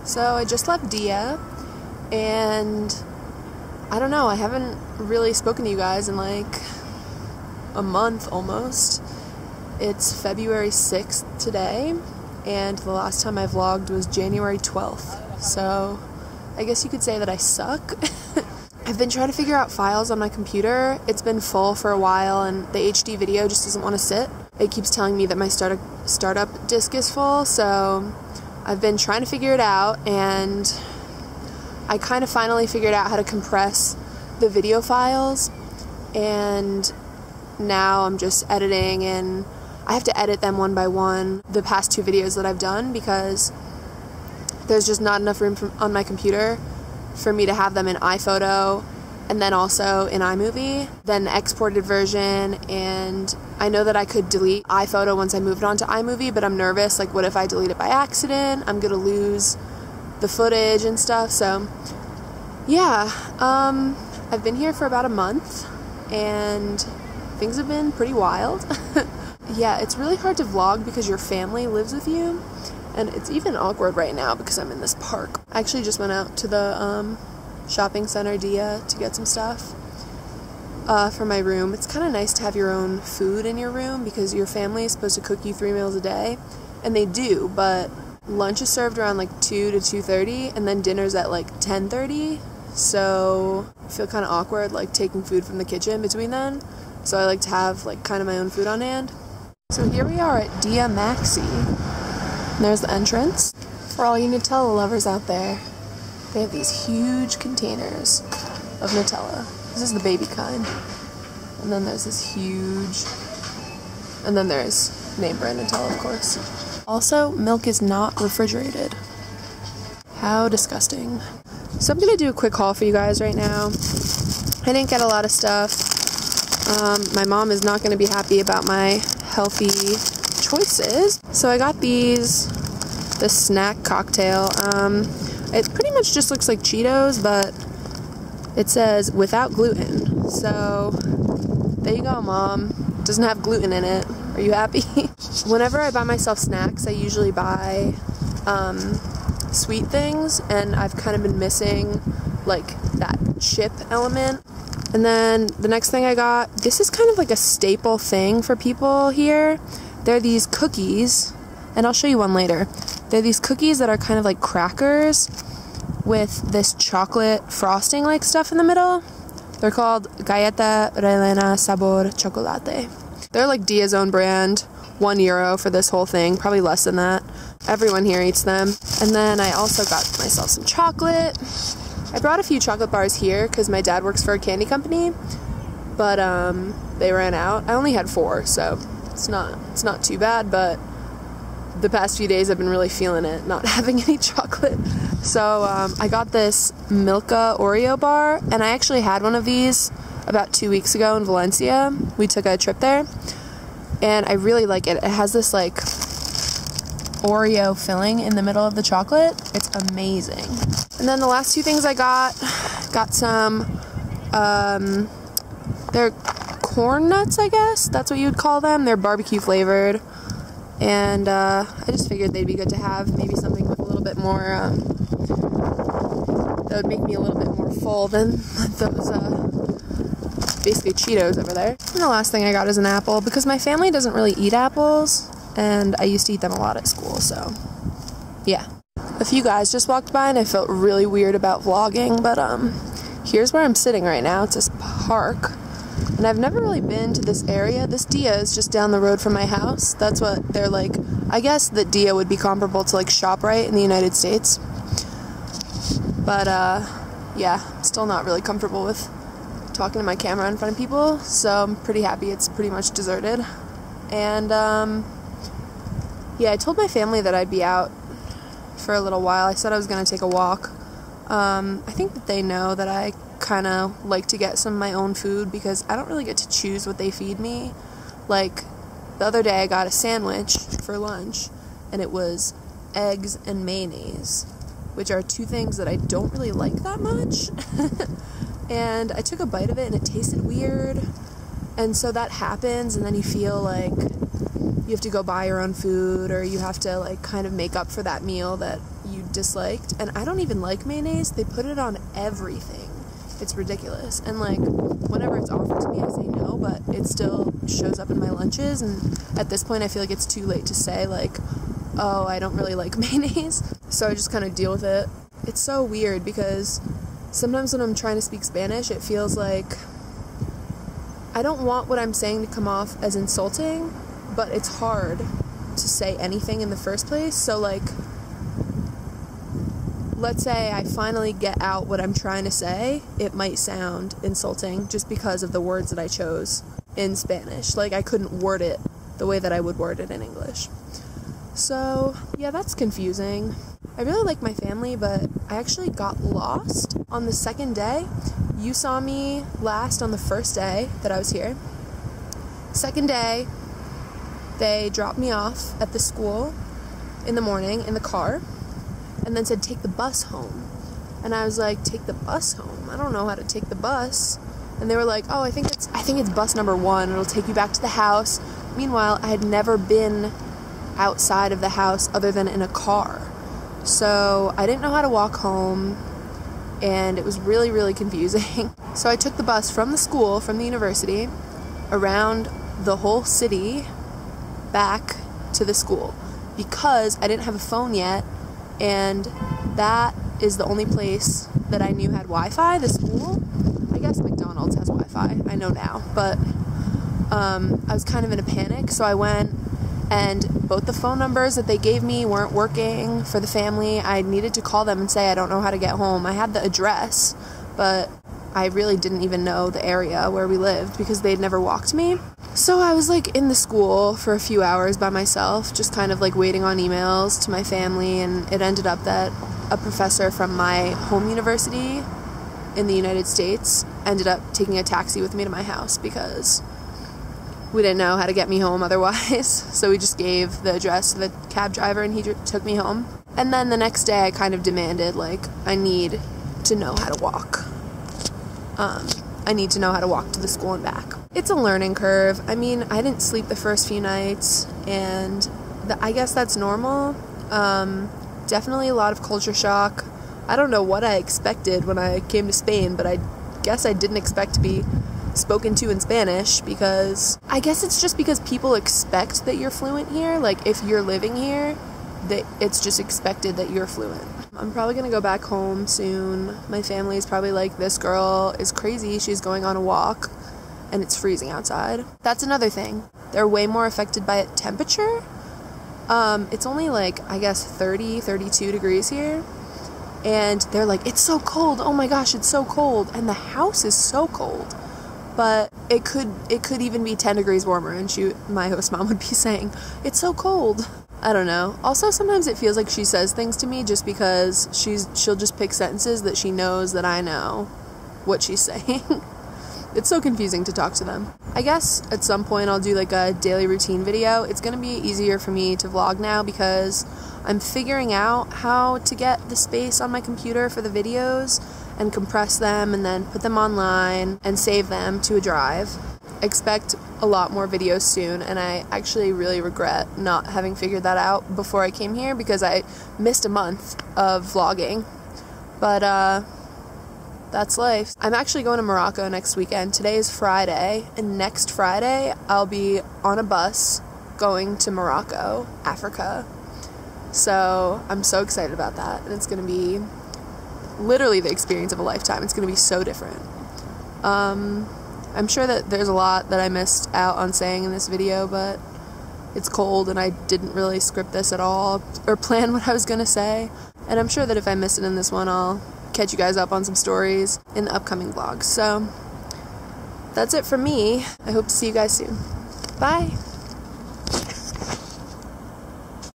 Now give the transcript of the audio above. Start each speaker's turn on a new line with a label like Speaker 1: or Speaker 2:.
Speaker 1: So I just left Dia, and I don't know, I haven't really spoken to you guys in like a month almost. It's February 6th today, and the last time I vlogged was January 12th, so I guess you could say that I suck. I've been trying to figure out files on my computer. It's been full for a while, and the HD video just doesn't want to sit. It keeps telling me that my startup disk is full, so I've been trying to figure it out, and I kind of finally figured out how to compress the video files, and now I'm just editing, and I have to edit them one by one, the past 2 videos that I've done, because there's just not enough room on my computer for me to have them in iPhoto and then also in iMovie, then the exported version. And I know that I could delete iPhoto once I moved on to iMovie, but I'm nervous, like what if I delete it by accident? I'm gonna lose the footage and stuff. So yeah, I've been here for about a month and things have been pretty wild. Yeah, it's really hard to vlog because your family lives with you, and it's even awkward right now because I'm in this park. I actually just went out to the shopping center Dia to get some stuff for my room. It's kind of nice to have your own food in your room because your family is supposed to cook you 3 meals a day, and they do, but lunch is served around like 2 to 2:30, and then dinner's at like 10:30, so I feel kind of awkward like taking food from the kitchen between then, so I like to have like kind of my own food on hand. So here we are at Dia Maxi. And there's the entrance. For all you Nutella lovers out there, they have these huge containers of Nutella. This is the baby kind. And then there's this huge, and then there's name brand Nutella, of course. Also, milk is not refrigerated. How disgusting. So I'm gonna do a quick haul for you guys right now. I didn't get a lot of stuff. My mom is not gonna be happy about my healthy choices. So I got this snack cocktail. It pretty much just looks like Cheetos, but it says without gluten. So there you go, Mom. Doesn't have gluten in it. Are you happy? Whenever I buy myself snacks, I usually buy sweet things, and I've kind of been missing like that chip element. And then the next thing I got, this is kind of like a staple thing for people here. They're these cookies, and I'll show you one later. They're these cookies that are kind of like crackers with this chocolate frosting like stuff in the middle. They're called Galleta Rellena Sabor Chocolate. They're like Dia's own brand. €1 for this whole thing, probably less than that. Everyone here eats them. And then I also got myself some chocolate. I brought a few chocolate bars here because my dad works for a candy company, but they ran out. I only had 4, so it's not too bad, but the past few days I've been really feeling it, not having any chocolate. So I got this Milka Oreo bar, and I actually had one of these about 2 weeks ago in Valencia. We took a trip there, and I really like it. It has this like Oreo filling in the middle of the chocolate. It's amazing. And then the last 2 things I got some, they're corn nuts, I guess. That's what you would call them. They're barbecue flavored. And I just figured they'd be good to have. Maybe something with a little bit more, that would make me a little bit more full than those, basically Cheetos over there. And the last thing I got is an apple, because my family doesn't really eat apples, and I used to eat them a lot at school, so yeah. A few guys just walked by and I felt really weird about vlogging, but here's where I'm sitting right now. It's this park, and I've never really been to this area. This Dia is just down the road from my house. That's what they're like. I guess that Dia would be comparable to like ShopRite in the United States, but yeah, I'm still not really comfortable with talking to my camera in front of people, so I'm pretty happy it's pretty much deserted. And yeah, I told my family that I'd be out for a little while. I said I was going to take a walk. I think that they know that I kind of like to get some of my own food because I don't really get to choose what they feed me. Like, the other day I got a sandwich for lunch, and it was eggs and mayonnaise, which are 2 things that I don't really like that much. And I took a bite of it, and it tasted weird. And so that happens, and then you feel like you have to go buy your own food, or you have to like kind of make up for that meal that you disliked, and I don't even like mayonnaise. They put it on everything. It's ridiculous. And like, whenever it's offered to me, I say no, but it still shows up in my lunches, and at this point I feel like it's too late to say like, oh, I don't really like mayonnaise. So I just kind of deal with it. It's so weird because sometimes when I'm trying to speak Spanish, it feels like I don't want what I'm saying to come off as insulting, but it's hard to say anything in the first place. So like, let's say I finally get out what I'm trying to say, it might sound insulting just because of the words that I chose in Spanish. Like, I couldn't word it the way that I would word it in English. So yeah, that's confusing. I really like my family, but I actually got lost on the second day. You saw me last on the first day that I was here. Second day, they dropped me off at the school in the morning in the car, and then said, take the bus home. And I was like, take the bus home? I don't know how to take the bus. And they were like, oh, I think it's bus number 1. It'll take you back to the house. Meanwhile, I had never been outside of the house other than in a car. So I didn't know how to walk home, and it was really, really confusing. So I took the bus from the school, from the university, around the whole city back to the school because I didn't have a phone yet, and that is the only place that I knew had Wi-Fi, the school. I guess McDonald's has Wi-Fi, I know now, but I was kind of in a panic, so I went, and both the phone numbers that they gave me weren't working for the family. I needed to call them and say I don't know how to get home. I had the address, but I really didn't even know the area where we lived because they'd never walked me. So I was like in the school for a few hours by myself, just kind of like waiting on emails to my family, and it ended up that a professor from my home university in the United States ended up taking a taxi with me to my house because we didn't know how to get me home otherwise. So we just gave the address to the cab driver, and he took me home. And then the next day I kind of demanded, like, I need to know how to walk. I need to know how to walk to the school and back. It's a learning curve. I mean, I didn't sleep the first few nights, and I guess that's normal. Definitely a lot of culture shock. I don't know what I expected when I came to Spain, but I guess I didn't expect to be spoken to in Spanish, because I guess it's just because people expect that you're fluent here. Like, if you're living here, it's just expected that you're fluent. I'm probably gonna go back home soon. My family is probably like, this girl is crazy, she's going on a walk and it's freezing outside. That's another thing. They're way more affected by temperature. It's only like, I guess 30, 32 degrees here, and they're like, it's so cold, oh my gosh, it's so cold, and the house is so cold. But it could even be 10 degrees warmer, and my host mom would be saying, it's so cold. I don't know. Also, sometimes it feels like she says things to me just because she'll just pick sentences that she knows that I know what she's saying. It's so confusing to talk to them. I guess at some point I'll do like a daily routine video. It's gonna be easier for me to vlog now because I'm figuring out how to get the space on my computer for the videos and compress them and then put them online and save them to a drive. Expect a lot more videos soon, and I actually really regret not having figured that out before I came here because I missed a month of vlogging. But that's life. I'm actually going to Morocco next weekend. Today is Friday, and next Friday I'll be on a bus going to Morocco, Africa. So I'm so excited about that, and it's going to be literally the experience of a lifetime. It's going to be so different. I'm sure that there's a lot that I missed out on saying in this video, but it's cold and I didn't really script this at all or plan what I was going to say. And I'm sure that if I miss it in this one, I'll catch you guys up on some stories in the upcoming vlogs. So that's it from me. I hope to see you guys soon. Bye!